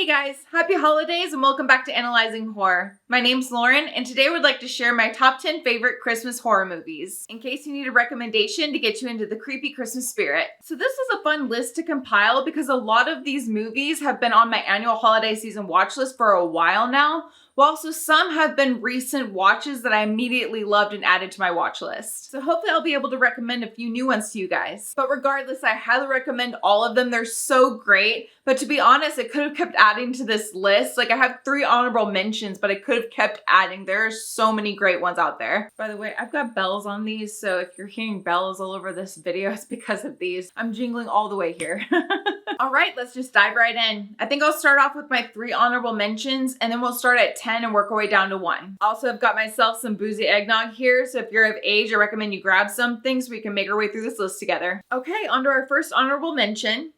Hey guys, happy holidays and welcome back to Analyzing Horror. My name's Lauren and today I would like to share my top 10 favorite Christmas horror movies, in case you need a recommendation to get you into the creepy Christmas spirit. So this is a fun list to compile because a lot of these movies have been on my annual holiday season watch list for a while now, while also some have been recent watches that I immediately loved and added to my watch list. So hopefully I'll be able to recommend a few new ones to you guys. But regardless, I highly recommend all of them. They're so great. But to be honest, I could have kept adding to this list. Like I have 3 honorable mentions, but I could have kept adding. There are so many great ones out there. By the way, I've got bells on these, so if you're hearing bells all over this video, it's because of these. I'm jingling all the way here. All right, let's just dive right in. I think I'll start off with my 3 honorable mentions and then we'll start at 10 and work our way down to 1. Also, I've got myself some boozy eggnog here, so if you're of age, I recommend you grab something so we can make our way through this list together. Okay, on to our first honorable mention,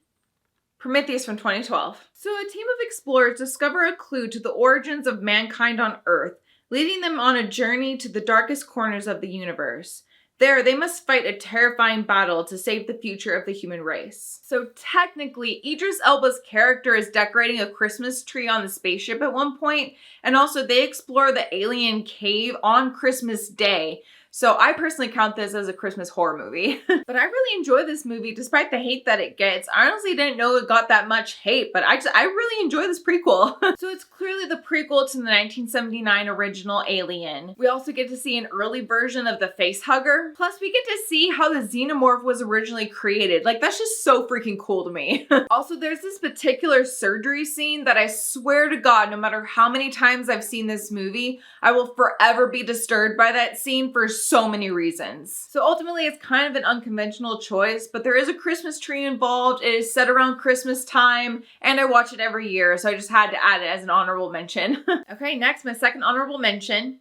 Prometheus from 2012. So a team of explorers discover a clue to the origins of mankind on Earth, leading them on a journey to the darkest corners of the universe. There, they must fight a terrifying battle to save the future of the human race. So technically, Idris Elba's character is decorating a Christmas tree on the spaceship at one point, and also they explore the alien cave on Christmas Day. So I personally count this as a Christmas horror movie. But I really enjoy this movie despite the hate that it gets. I honestly didn't know it got that much hate, but I really enjoy this prequel. So it's clearly the prequel to the 1979 original Alien. We also get to see an early version of the facehugger. Plus we get to see how the xenomorph was originally created. Like that's just so freaking cool to me. Also, there's this particular surgery scene that I swear to God, no matter how many times I've seen this movie, I will forever be disturbed by that scene for so many reasons. So ultimately it's kind of an unconventional choice, but there is a Christmas tree involved. It is set around Christmas time and I watch it every year, so I just had to add it as an honorable mention. Okay, next, my second honorable mention,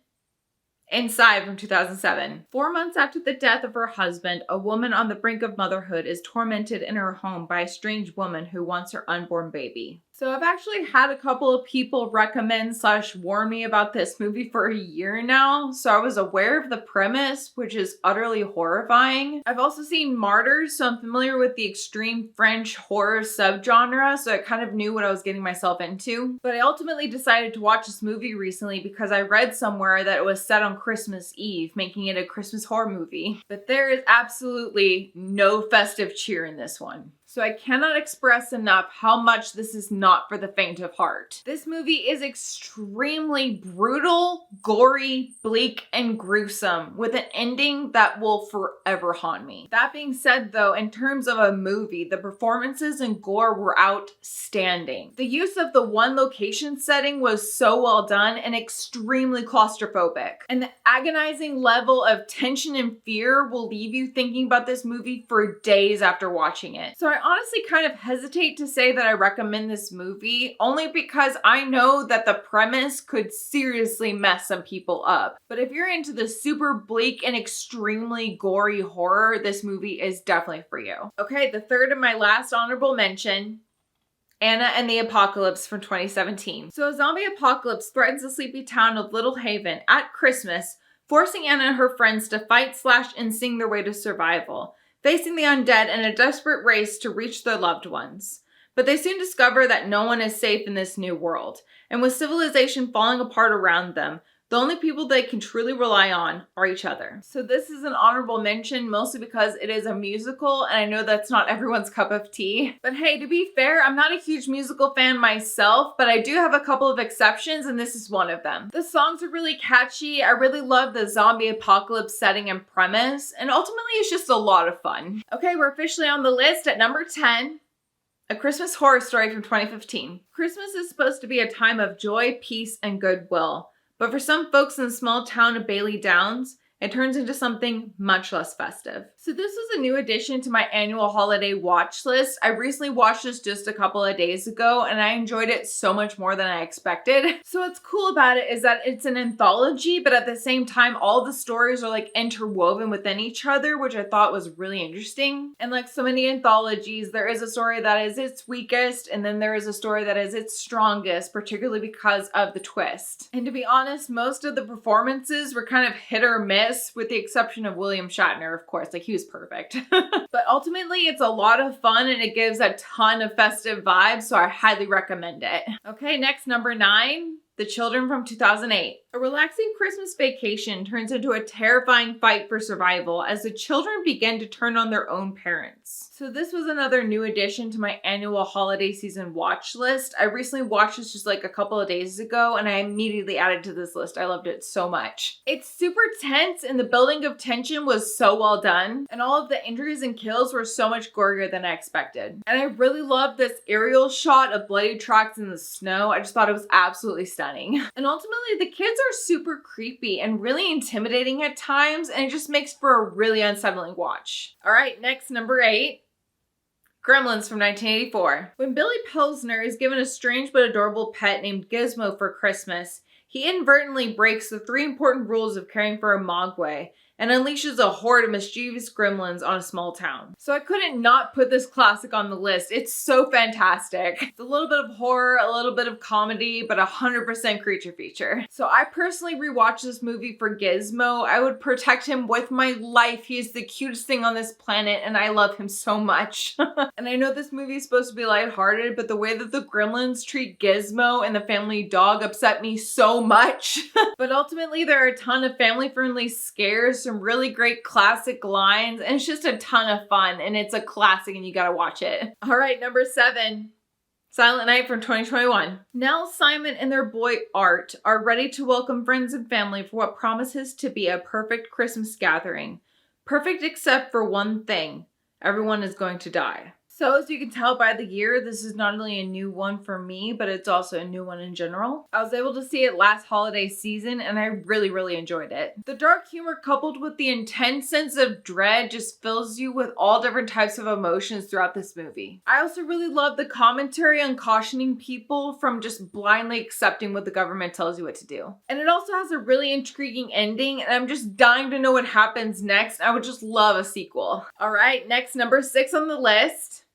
Inside from 2007. 4 months after the death of her husband, a woman on the brink of motherhood is tormented in her home by a strange woman who wants her unborn baby. So I've actually had a couple of people recommend / warn me about this movie for a year now, so I was aware of the premise, which is utterly horrifying. I've also seen Martyrs, so I'm familiar with the extreme French horror subgenre, so I kind of knew what I was getting myself into. But I ultimately decided to watch this movie recently because I read somewhere that it was set on Christmas Eve, making it a Christmas horror movie. But there is absolutely no festive cheer in this one. So I cannot express enough how much this is not for the faint of heart. This movie is extremely brutal, gory, bleak, and gruesome, with an ending that will forever haunt me. That being said though, in terms of a movie, the performances and gore were outstanding. The use of the one location setting was so well done and extremely claustrophobic. And the agonizing level of tension and fear will leave you thinking about this movie for days after watching it. So I honestly kind of hesitate to say that I recommend this movie, only because I know that the premise could seriously mess some people up. But if you're into the super bleak and extremely gory horror, this movie is definitely for you. Okay, the third and my last honorable mention, Anna and the Apocalypse from 2017. So a zombie apocalypse threatens the sleepy town of Little Haven at Christmas, forcing Anna and her friends to fight / and sing their way to survival, facing the undead in a desperate race to reach their loved ones. But they soon discover that no one is safe in this new world, and with civilization falling apart around them, the only people they can truly rely on are each other. So this is an honorable mention mostly because it is a musical and I know that's not everyone's cup of tea. But hey, to be fair, I'm not a huge musical fan myself, but I do have a couple of exceptions and this is one of them. The songs are really catchy. I really love the zombie apocalypse setting and premise, and ultimately it's just a lot of fun. Okay, we're officially on the list at number 10. A Christmas Horror Story from 2015. Christmas is supposed to be a time of joy, peace, and goodwill. But for some folks in the small town of Bailey Downs, it turns into something much less festive. So this was a new addition to my annual holiday watch list. I recently watched this just a couple of days ago and I enjoyed it so much more than I expected. So what's cool about it is that it's an anthology, but at the same time, all the stories are like interwoven within each other, which I thought was really interesting. And like so many anthologies, there is a story that is its weakest and then there is a story that is its strongest, particularly because of the twist. And to be honest, most of the performances were kind of hit or miss. kiss, with the exception of William Shatner, of course. Like, he was perfect. But ultimately, it's a lot of fun and it gives a ton of festive vibes, so I highly recommend it. Okay, next, number 9. The Children from 2008. A relaxing Christmas vacation turns into a terrifying fight for survival as the children begin to turn on their own parents. So this was another new addition to my annual holiday season watch list. I recently watched this just like a couple of days ago and I immediately added to this list. I loved it so much. It's super tense and the building of tension was so well done. And all of the injuries and kills were so much gorier than I expected. And I really loved this aerial shot of bloody tracks in the snow. I just thought it was absolutely stunning. And ultimately, the kids are super creepy and really intimidating at times, and it just makes for a really unsettling watch. All right, next, number 8. Gremlins from 1984. When Billy Pilsner is given a strange but adorable pet named Gizmo for Christmas, he inadvertently breaks the 3 important rules of caring for a mogwai and unleashes a horde of mischievous gremlins on a small town. So I couldn't not put this classic on the list. It's so fantastic. It's a little bit of horror, a little bit of comedy, but 100% creature feature. So I personally rewatched this movie for Gizmo. I would protect him with my life. He is the cutest thing on this planet and I love him so much. And I know this movie is supposed to be lighthearted, but the way that the gremlins treat Gizmo and the family dog upset me so much. But ultimately there are a ton of family-friendly scares, some really great classic lines, and it's just a ton of fun, and it's a classic and you gotta watch it. All right, number 7. Silent Night from 2021. Nell, Simon, and their boy Art are ready to welcome friends and family for what promises to be a perfect Christmas gathering. Perfect except for one thing. Everyone is going to die. So as you can tell by the year, this is not only a new one for me, but it's also a new one in general. I was able to see it last holiday season and I really enjoyed it. The dark humor coupled with the intense sense of dread just fills you with all different types of emotions throughout this movie. I also really love the commentary on cautioning people from just blindly accepting what the government tells you what to do. And it also has a really intriguing ending and I'm just dying to know what happens next. I would just love a sequel. All right, next, number 6 on the list.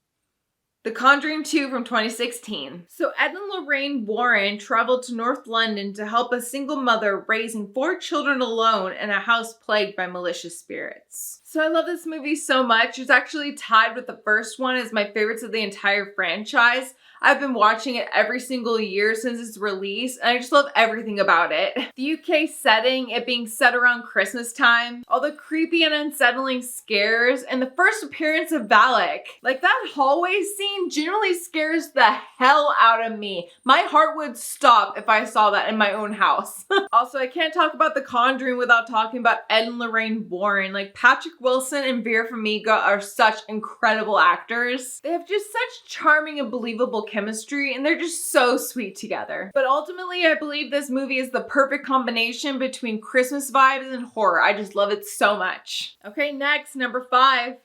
The Conjuring 2 from 2016. So Ed and Lorraine Warren traveled to North London to help a single mother raising 4 children alone in a house plagued by malicious spirits. So I love this movie so much. It's actually tied with the first one as my favorites of the entire franchise. I've been watching it every single year since its release, and I just love everything about it. The UK setting, it being set around Christmas time, all the creepy and unsettling scares, and the first appearance of Valak. Like, that hallway scene generally scares the hell out of me. My heart would stop if I saw that in my own house. Also, I can't talk about The Conjuring without talking about Ed and Lorraine Warren. Like, Patrick Wilson and Vera Farmiga are such incredible actors. They have just such charming and believable chemistry, and they're just so sweet together. But ultimately, I believe this movie is the perfect combination between Christmas vibes and horror. I just love it so much. Okay, next, number 5.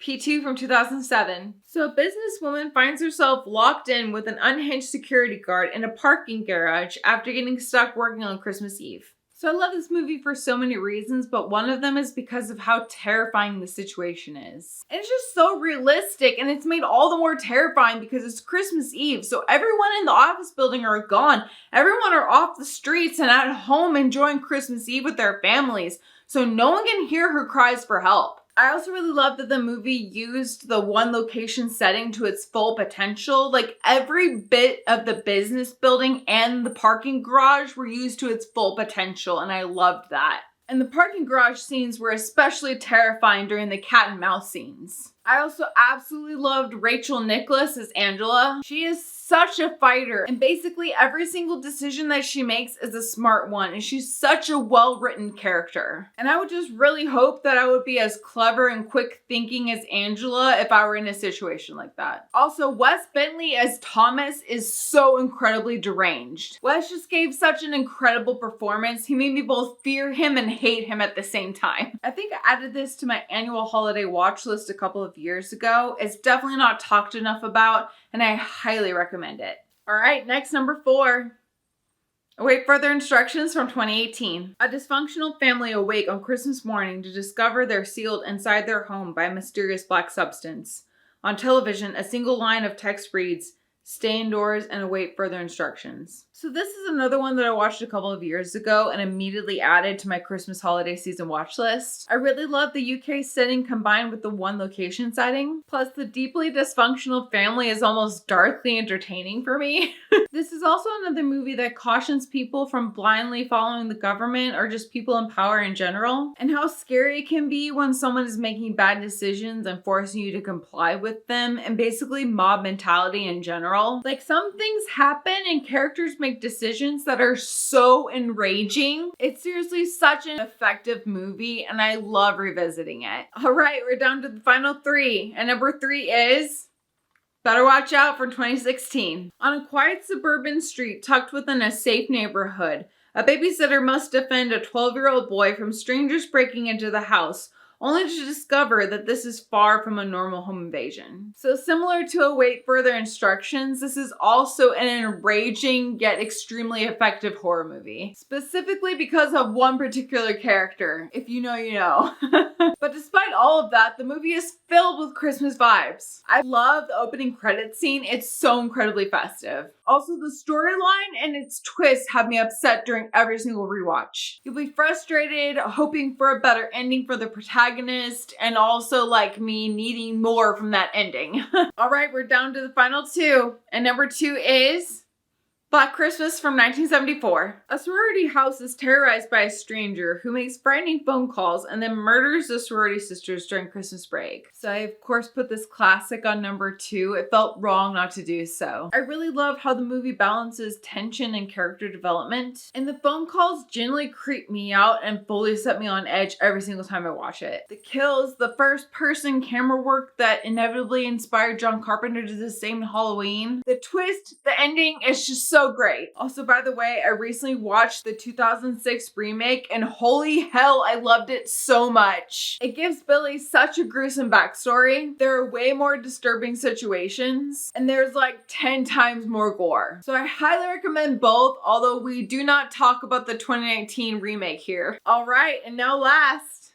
P2 from 2007. So a businesswoman finds herself locked in with an unhinged security guard in a parking garage after getting stuck working on Christmas Eve. So I love this movie for so many reasons, but one of them is because of how terrifying the situation is. And it's just so realistic, and it's made all the more terrifying because it's Christmas Eve, so everyone in the office building are gone. Everyone are off the streets and at home enjoying Christmas Eve with their families, so no one can hear her cries for help. I also really love that the movie used the one location setting to its full potential. Like, every bit of the business building and the parking garage were used to its full potential, and I loved that. And the parking garage scenes were especially terrifying during the cat and mouse scenes. I also absolutely loved Rachel Nicholas as Angela. She is such a fighter, and basically every single decision that she makes is a smart one, and she's such a well-written character. And I would just really hope that I would be as clever and quick thinking as Angela if I were in a situation like that. Also, Wes Bentley as Thomas is so incredibly deranged. Wes just gave such an incredible performance. He made me both fear him and hate him at the same time. I think I added this to my annual holiday watch list a couple of years ago. It's definitely not talked enough about, and I highly recommend it. All right, next, number 4. Await further instructions from 2018. A dysfunctional family awake on Christmas morning to discover they're sealed inside their home by a mysterious black substance. On television, a single line of text reads, stay indoors, and await further instructions. So this is another one that I watched a couple of years ago and immediately added to my Christmas holiday season watch list. I really love the UK setting combined with the one location setting. Plus the deeply dysfunctional family is almost darkly entertaining for me. This is also another movie that cautions people from blindly following the government or just people in power in general, and how scary it can be when someone is making bad decisions and forcing you to comply with them, and basically mob mentality in general. Like, some things happen and characters make decisions that are so enraging. It's seriously such an effective movie and I love revisiting it. All right, we're down to the final three, and number 3 is Better Watch Out from 2016. On a quiet suburban street tucked within a safe neighborhood, a babysitter must defend a 12-year-old boy from strangers breaking into the house, only to discover that this is far from a normal home invasion. So similar to Await Further Instructions, this is also an enraging yet extremely effective horror movie. Specifically because of one particular character. If you know, you know. But despite all of that, the movie is filled with Christmas vibes. I love the opening credits scene. It's so incredibly festive. Also, the storyline and its twists have me upset during every single rewatch. You'll be frustrated, hoping for a better ending for the protagonist, and also like me needing more from that ending. All right, we're down to the final 2, and number 2 is Black Christmas from 1974. A sorority house is terrorized by a stranger who makes frightening phone calls and then murders the sorority sisters during Christmas break. So I of course put this classic on number 2. It felt wrong not to do so. I really love how the movie balances tension and character development, and the phone calls generally creep me out and fully set me on edge every single time I watch it. The kills, the first person camera work that inevitably inspired John Carpenter to do the same in Halloween, the twist, the ending is just so great. Also, by the way, I recently watched the 2006 remake and holy hell, I loved it so much. It gives Billy such a gruesome backstory. There are way more disturbing situations and there's like 10 times more gore. So I highly recommend both, although we do not talk about the 2019 remake here. All right, and now last,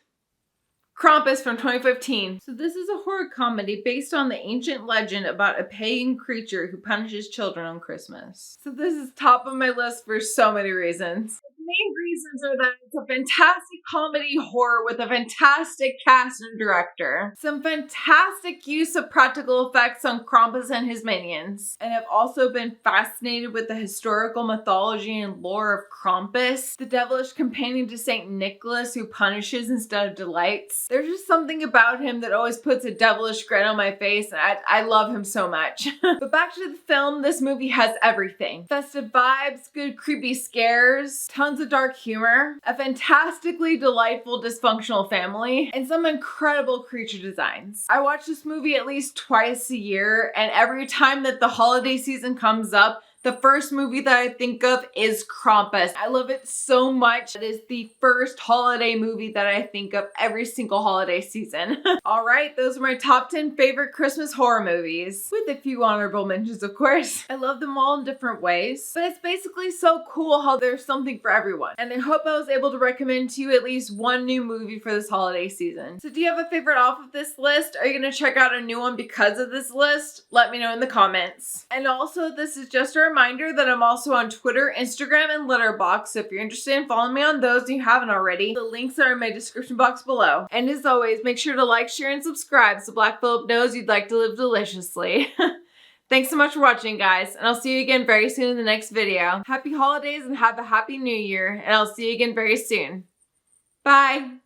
Krampus from 2015. So this is a horror comedy based on the ancient legend about a pagan creature who punishes children on Christmas. So this is top of my list for so many reasons. The main reasons are that it's a fantastic comedy horror with a fantastic cast and director, some fantastic use of practical effects on Krampus and his minions, and I've also been fascinated with the historical mythology and lore of Krampus, the devilish companion to Saint Nicholas who punishes instead of delights. There's just something about him that always puts a devilish grin on my face, and I love him so much. But back to the film, this movie has everything. Festive vibes, good creepy scares, tons of dark humor, a fantastically delightful dysfunctional family, and some incredible creature designs. I watch this movie at least twice a year, and every time that the holiday season comes up, the first movie that I think of is Krampus. I love it so much. It is the first holiday movie that I think of every single holiday season. All right, those are my top 10 favorite Christmas horror movies, with a few honorable mentions, of course. I love them all in different ways, but it's basically so cool how there's something for everyone. And I hope I was able to recommend to you at least one new movie for this holiday season. So do you have a favorite off of this list? Are you gonna check out a new one because of this list? Let me know in the comments. And also, this is just a reminder that I'm also on Twitter, Instagram, and Letterboxd, so if you're interested in following me on those and you haven't already, the links are in my description box below. And as always, make sure to like, share, and subscribe so Black Phillip knows you'd like to live deliciously. Thanks so much for watching, guys, and I'll see you again very soon in the next video. Happy holidays and have a happy new year, and I'll see you again very soon. Bye!